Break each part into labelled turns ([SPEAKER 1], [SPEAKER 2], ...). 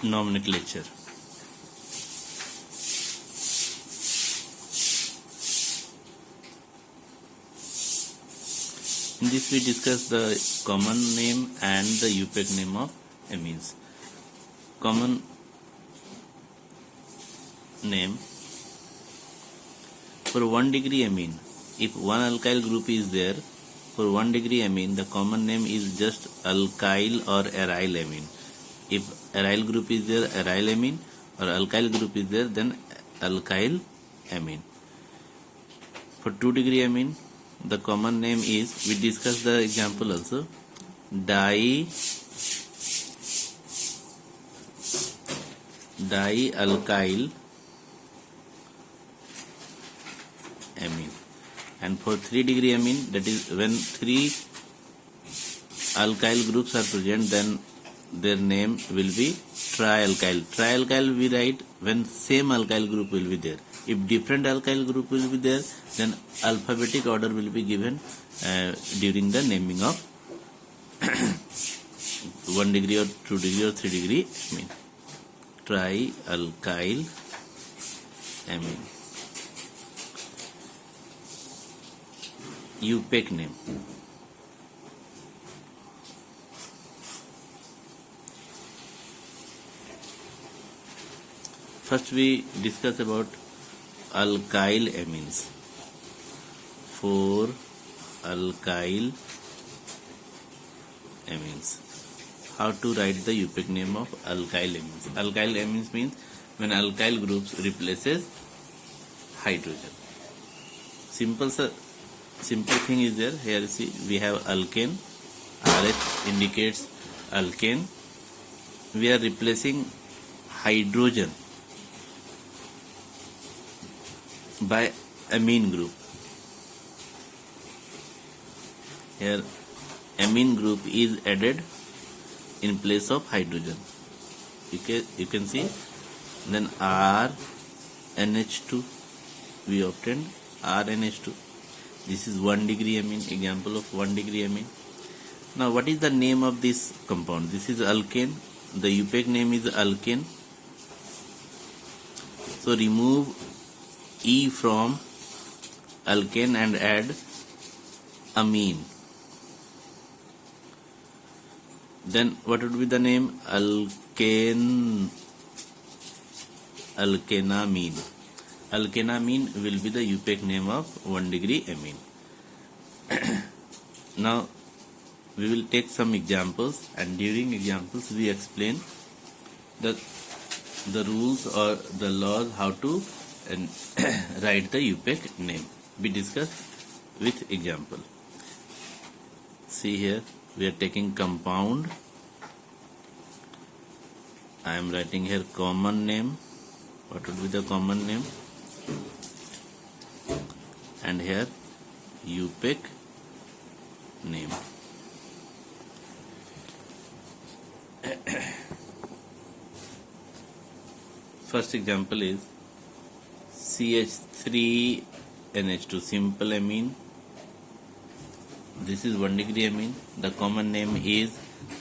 [SPEAKER 1] nomenclature. In this we discuss the common name and the UPAC name of amines. Common name for 1 degree amine. If one alkyl group is there, for 1 degree amine the common name is just alkyl or aryl amine. If aryl group is there, aryl amine, or alkyl group is there, then alkyl amine. For 2 degree amine, the common name is, we discussed the example also, dialkyl amine. And for 3 degree amine, that is when 3 alkyl groups are present, then their name will be trialkyl. Trialkyl we write when same alkyl group will be there. If different alkyl group will be there, then alphabetic order will be given during the naming of 1 degree or 2 degree or 3 degree amine. Trialkyl amine. UPAC name. First we discuss about alkyl amines. 4 alkyl amines. How to write the UPAC name of alkyl amines? Alkyl amines means when alkyl groups replaces hydrogen. Simple thing is there. Here see, we have alkane. RH indicates alkane. We are replacing hydrogen by amine group. Here amine group is added in place of hydrogen. You can see, then RNH2 we obtained RNH2. This is 1 degree amine, example of 1 degree amine. Now what is the name of this compound? This is alkane. The UPAC name is alkane. So remove E from alkane and add amine. Then what would be the name? Alkanamine. Alkanamine will be the UPAC name of 1 degree amine. Now we will take some examples, and during examples we explain the rules or the laws how to write the UPAC name. We discuss with example. See here, we are taking compound. I am writing here common name. What would be the common name? And here UPAC name. First example is CH3NH2, simple amine. This is 1 degree amine. The common name is,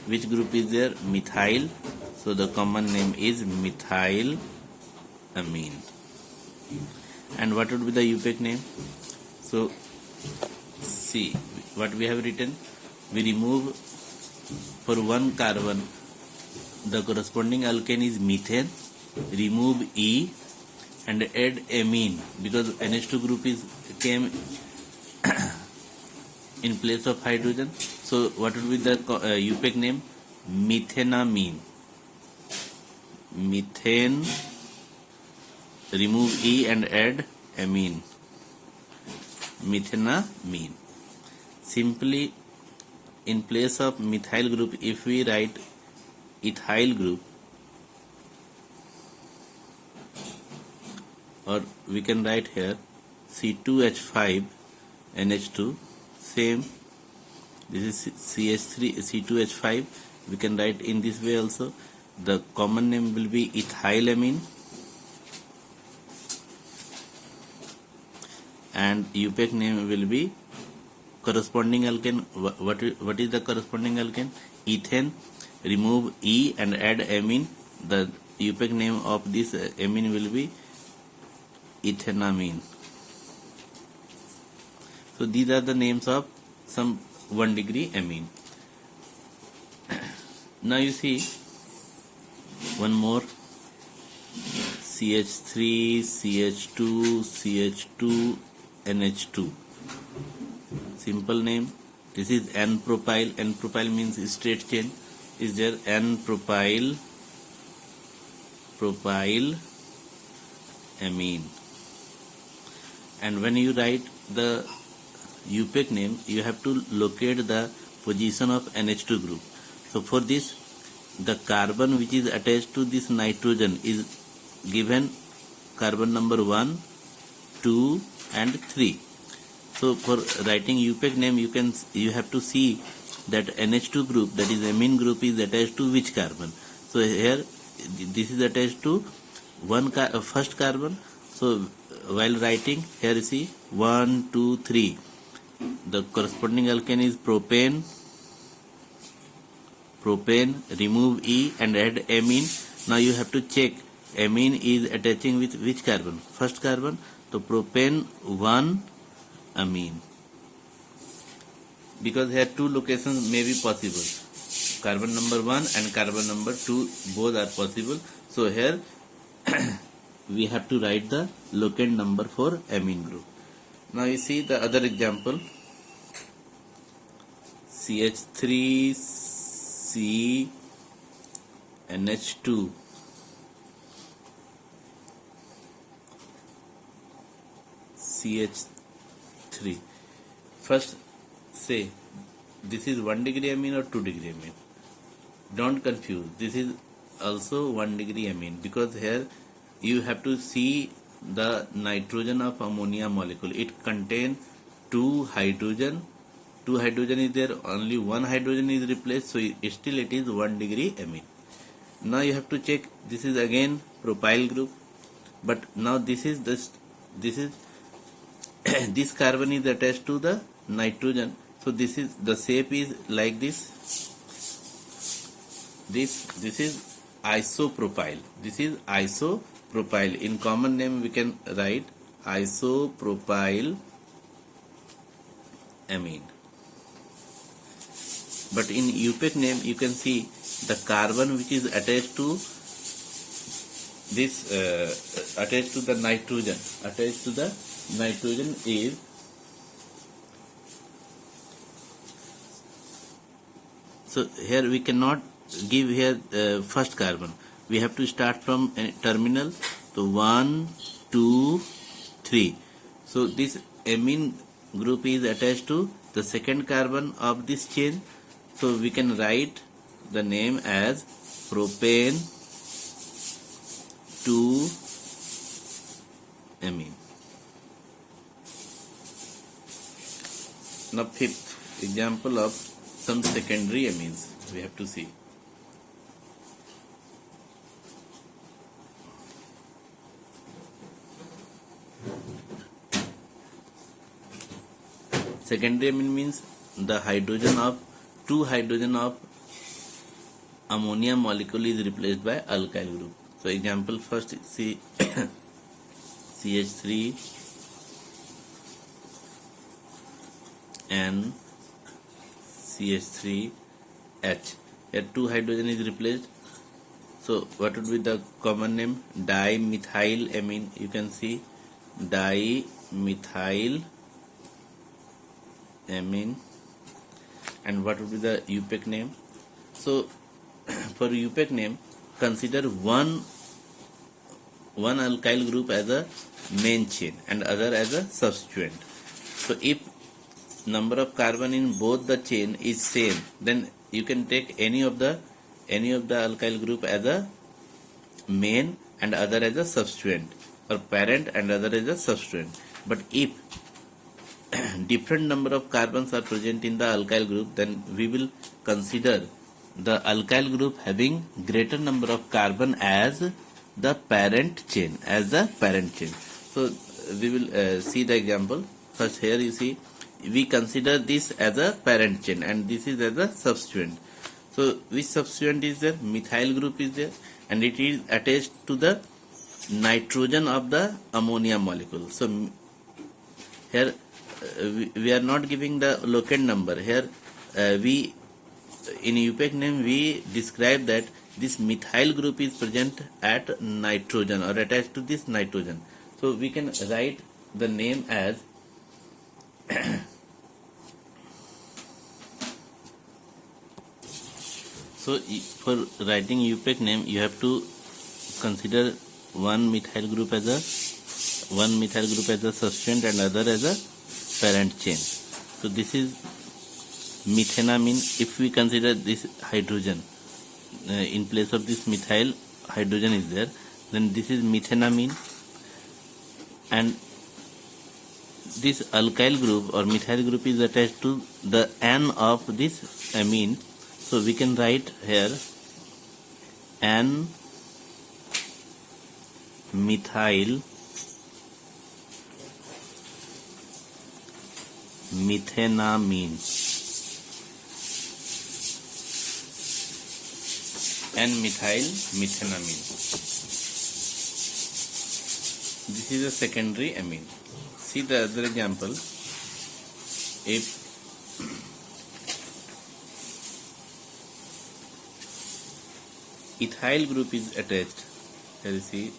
[SPEAKER 1] which group is there? Methyl. So the common name is methyl amine. And what would be the UPAC name? So see what we have written. We remove, for 1 carbon, the corresponding alkane is methane. Remove E and add amine, because NH2 group came in place of hydrogen. So what would be the UPAC name? Methenamine. Methane. Remove E and add amine. Methenamine. Simply, in place of methyl group, if we write ethyl group, or we can write here C2H5 NH2, same, this is CH3 C2H5. We can write in this way also. The common name will be ethylamine, and UPAC name will be corresponding alkane. What is the corresponding alkane? Ethane. Remove E and add amine. the UPEC name of this amine will be ethanamine. So these are the names of some 1 degree amine. Now you see one more, CH3, CH2, CH2, NH2. Simple name. This is N-propyl. N-propyl means straight chain. Is there N-propyl amine? And when you write the UPEC name, you have to locate the position of NH2 group. So for this, the carbon which is attached to this nitrogen is given carbon number 1, 2 and 3. So for writing UPEC name, you have to see that NH2 group, that is amine group, is attached to which carbon. So here this is attached to first carbon. So while writing, here you see 1, 2, 3. The corresponding alkane is propane. Remove E and add amine. Now you have to check amine is attaching with which carbon? First carbon. So propane 1 amine. Because here two locations may be possible. Carbon number 1 and carbon number 2 both are possible. So here we have to write the locate number for amine group. Now you see the other example, CH3C NH2. CH3. First say this is 1 degree amine or 2 degree amine. Don't confuse. This is also 1 degree amine, because here you have to see the nitrogen of ammonia molecule. It contains 2 hydrogen. 2 hydrogen is there, only 1 hydrogen is replaced, so still it is 1 degree amine. Now you have to check, this is again propyl group, but now this is this carbon is attached to the nitrogen. So this is the shape is like this. This is isopropyl. This is isopropyl. In common name we can write isopropyl amine. But in UPEC name you can see the carbon which is attached to this attached to the nitrogen is so here we cannot give here first carbon. We have to start from terminal. So 1, 2, 3. So this amine group is attached to the second carbon of this chain. So we can write the name as propane 2 amine. Now fifth example of some secondary amines we have to see. Secondary amine means the hydrogen of 2 hydrogen of ammonia molecule is replaced by alkyl group. So example first see CH3 and CH3H. Here 2 hydrogen is replaced. So what would be the common name? Dimethyl amine. You can see dimethyl amine. And what would be the UPEC name? So for UPEC name, consider one alkyl group as a main chain and other as a substituent. So if number of carbon in both the chain is same, then you can take any of the alkyl group as a main and other as a substituent, or parent and other as a substituent. But if different number of carbons are present in the alkyl group, then we will consider the alkyl group having greater number of carbon as the parent chain. So we will see the example. First here you see we consider this as a parent chain and this is as a substituent. So So which substituent is there? Methyl group is there, and it is attached to the nitrogen of the ammonia molecule. So here we are not giving the locate number. Here we in UPEC name we describe that this methyl group is present at nitrogen or attached to this nitrogen. So we can write the name as so for writing UPEC name you have to consider one methyl group as a substituent and other as a parent chain. So this is methenamine. If we consider this hydrogen in place of this methyl, hydrogen is there, then this is methenamine, and this alkyl group or methyl group is attached to the N of this amine. So we can write here N methyl methenamine, and methyl methenamine. This is a secondary amine. See the other example. If ethyl group is attached, here you see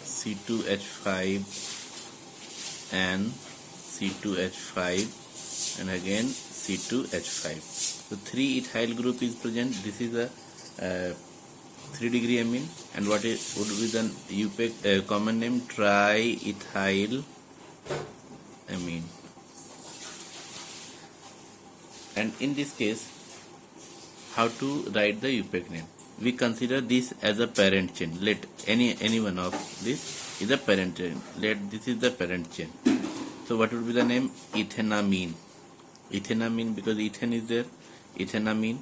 [SPEAKER 1] C2H5 and C2H5 and again C2H5. So 3 ethyl group is present. This is a 3-degree amine, and what would be the UPEC common name? Triethyl amine. And in this case, how to write the UPEC name? We consider this as a parent chain. Let any one of this is a parent chain. Let this is the parent chain. So what would be the name? Ethenamine. Ethenamine, because ethane is there. Ethenamine.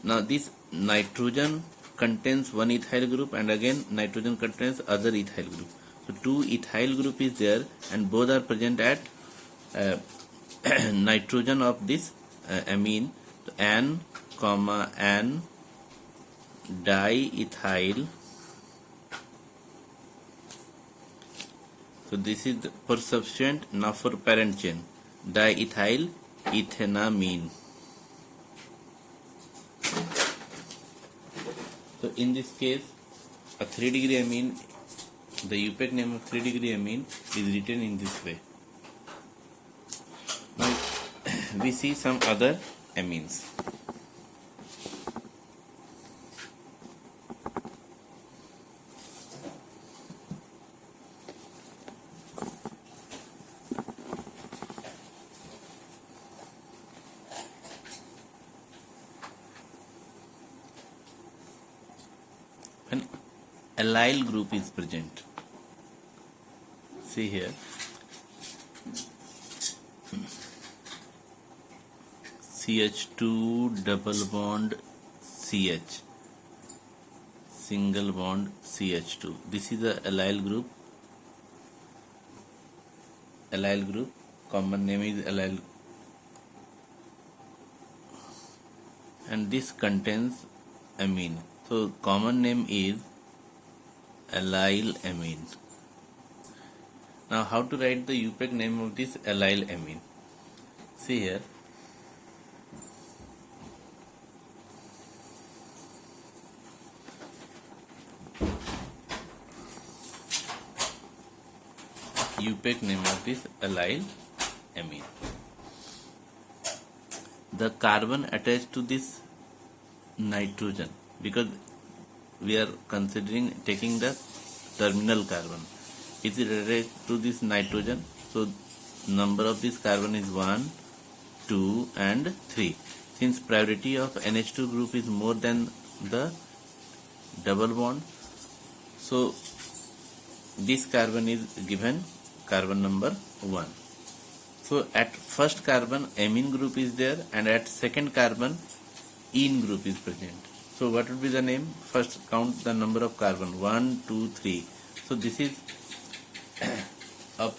[SPEAKER 1] Now this nitrogen contains one ethyl group, and again nitrogen contains other ethyl group. So 2 ethyl group is there, and both are present at nitrogen of this amine. So N, N diethyl. So this is for substituent. Now for parent chain, diethyl ethenamine. So in this case, a 3-degree amine, the UPEC name of 3-degree amine is written in this way. Now we see some other amines. An allyl group is present. See here, CH2 double bond CH, single bond CH2. This is the allyl group. Allyl group, common name is allyl, and this contains amine. So common name is allyl amine. Now how to write the UPEC name of this allyl amine? See here, UPEC name of this allyl amine. The carbon attached to this nitrogen, because we are considering taking the terminal carbon, it is attached to this nitrogen. So number of this carbon is 1, 2 and 3. Since priority of NH2 group is more than the double bond, so this carbon is given carbon number 1. So at first carbon amine group is there, and at second carbon ene group is present. So what would be the name? First count the number of carbon, 1, 2, 3. So this is a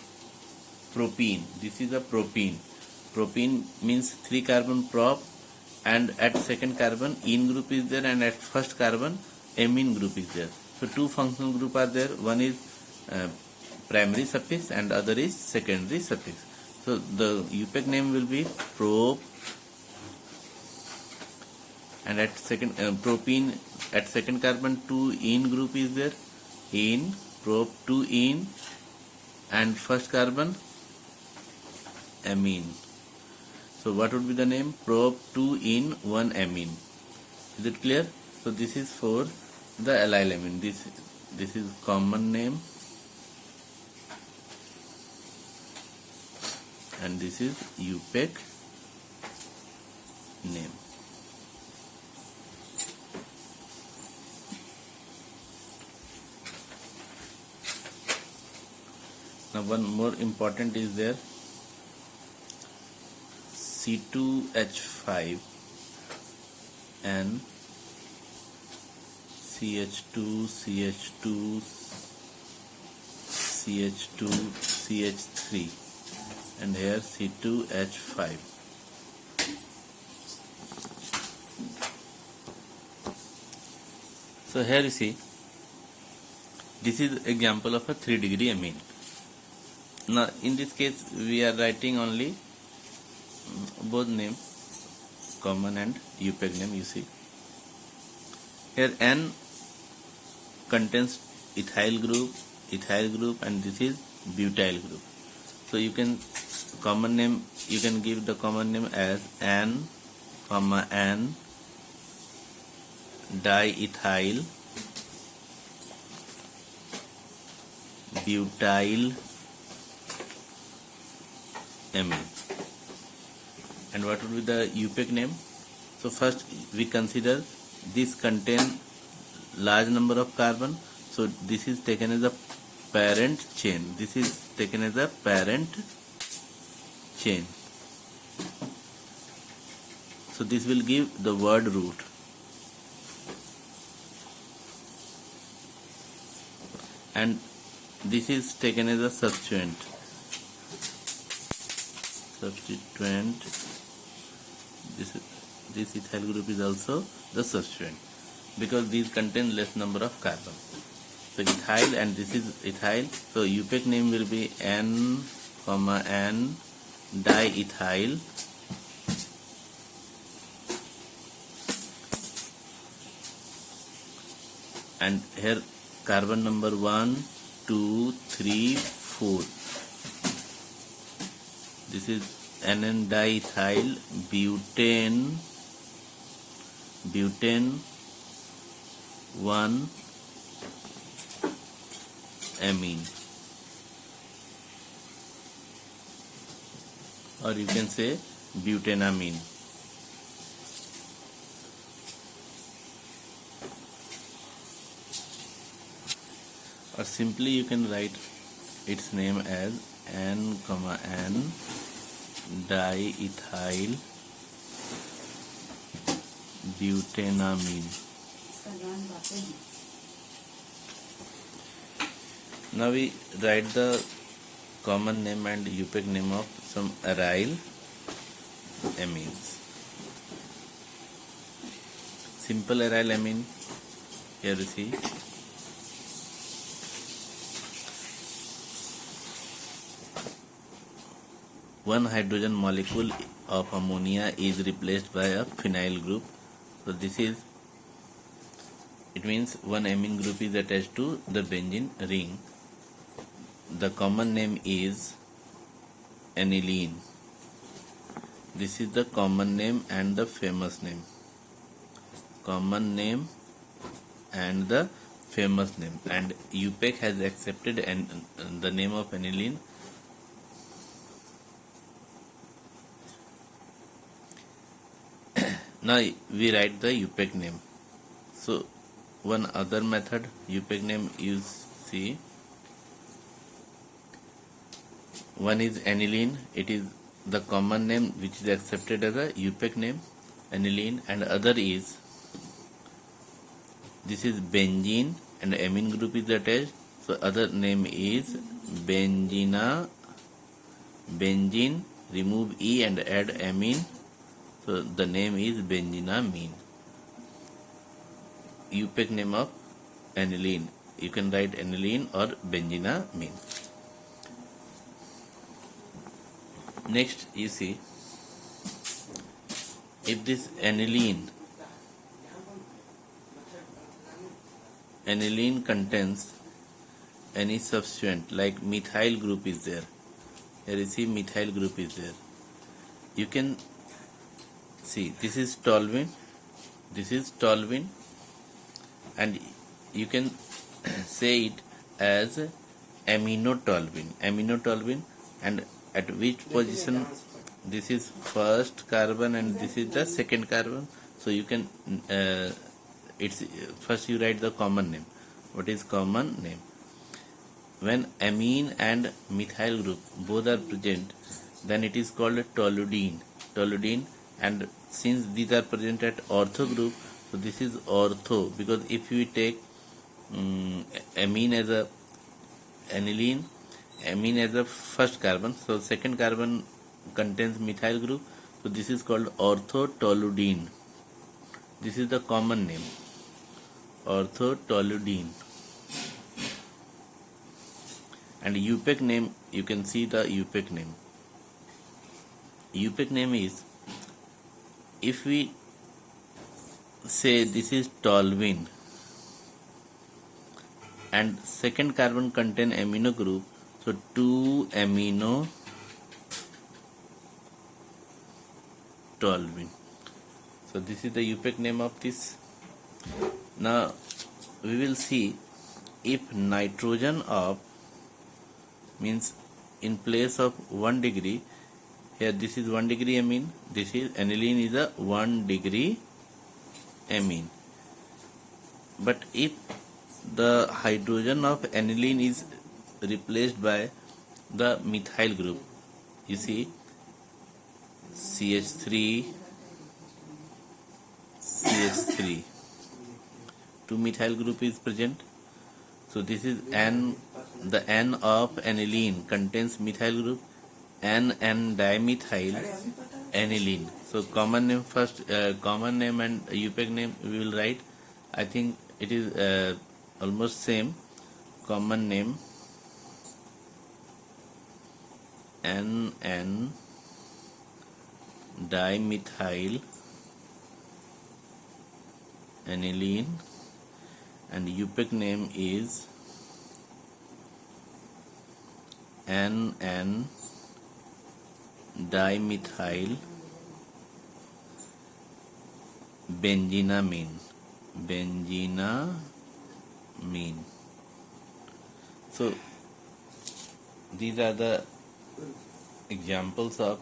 [SPEAKER 1] propene. This is a propene. Propene means 3 carbon prop, and at second carbon ene group is there, and at first carbon amine group is there. So two functional group are there. One is primary suffix and other is secondary suffix. So the UPEC name will be prop, and at second propene at second carbon 2 ene group is there, ene, prop 2 ene, and first carbon amine. So what would be the name? Prop 2 ene 1 amine. Is it clear? So this is for the allyl amine. This is common name, and this is UPEC name. Now one more important is there, C2H5 and CH2, CH2, CH2, CH3, and here C2H5. So here you see, this is example of a 3-degree amine. Now in this case we are writing only both name, common and UPEC name. You see here N contains ethyl group, and this is butyl group. So you can give the common name as N, N diethyl butyl amine. And what would be the UPEC name? So first we consider this contain large number of carbon, so this is taken as a parent chain. This is taken as a parent chain. So this will give the word root. And this is taken as a substituent. This ethyl group is also the substituent, because these contain less number of carbon. So ethyl, and this is ethyl. So UPEC name will be N, N diethyl and here carbon number 1, 2, 3, 4. This is NN diethyl butane 1 amine, or you can say butanamine. Or simply you can write its name as N, N diethyl butanamine. Now we write the common name and UPEC name of some aryl amines. Simple aryl amine, here you see. One hydrogen molecule of ammonia is replaced by a phenyl group. So this is, it means one amine group is attached to the benzene ring. The common name is aniline. This is the common name and the famous name. Common name and the famous name. And UPEC has accepted the name of aniline. Now we write the UPEC name. So one other method, UPEC name is see. One is aniline, it is the common name which is accepted as a UPEC name, aniline, and other is, this is benzene and amine group is attached, so other name is benzene remove E and add amine, so the name is benzinamine. UPEC name of aniline, you can write aniline or benzinamine. Next, you see, if this aniline contains any substituent like methyl group is there, here you see methyl group is there, you can see this is toluene, and you can say it as aminotoluene, and at which position, this is first carbon and this is the second carbon, so you can it's first you write the common name. What is common name? When amine and methyl group both are present, then it is called toluidine, and since these are present at ortho group, so this is ortho, because if we take amine as a aniline, amine as a first carbon, so second carbon contains methyl group, so this is called orthotoluidine. This is the common name, orthotoluidine. And UPEC name, you can see the UPEC name. UPEC name is, if we say this is toluene and second carbon contain amino group, so 2-amino toluene. So this is the UPEC name of this. Now we will see if nitrogen of, means in place of 1 degree, here this is 1 degree amine, this is aniline is a 1 degree amine, but if the hydrogen of aniline is replaced by the methyl group, you see CH3, 2 methyl group is present, so this is N, the N of aniline contains methyl group, N dimethyl aniline. So common name first, common name and UPEC name we will write. I think it is almost same. Common name N dimethyl aniline, and UPEC name is N dimethyl benzinamine. So these are the examples of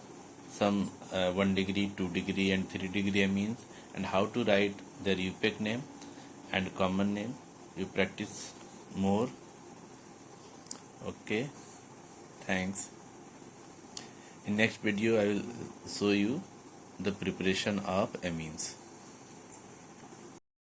[SPEAKER 1] some 1 degree, 2 degree and 3 degree amines, and how to write their UPEC name and common name. You practice more. Okay, thanks. In next video I will show you the preparation of amines.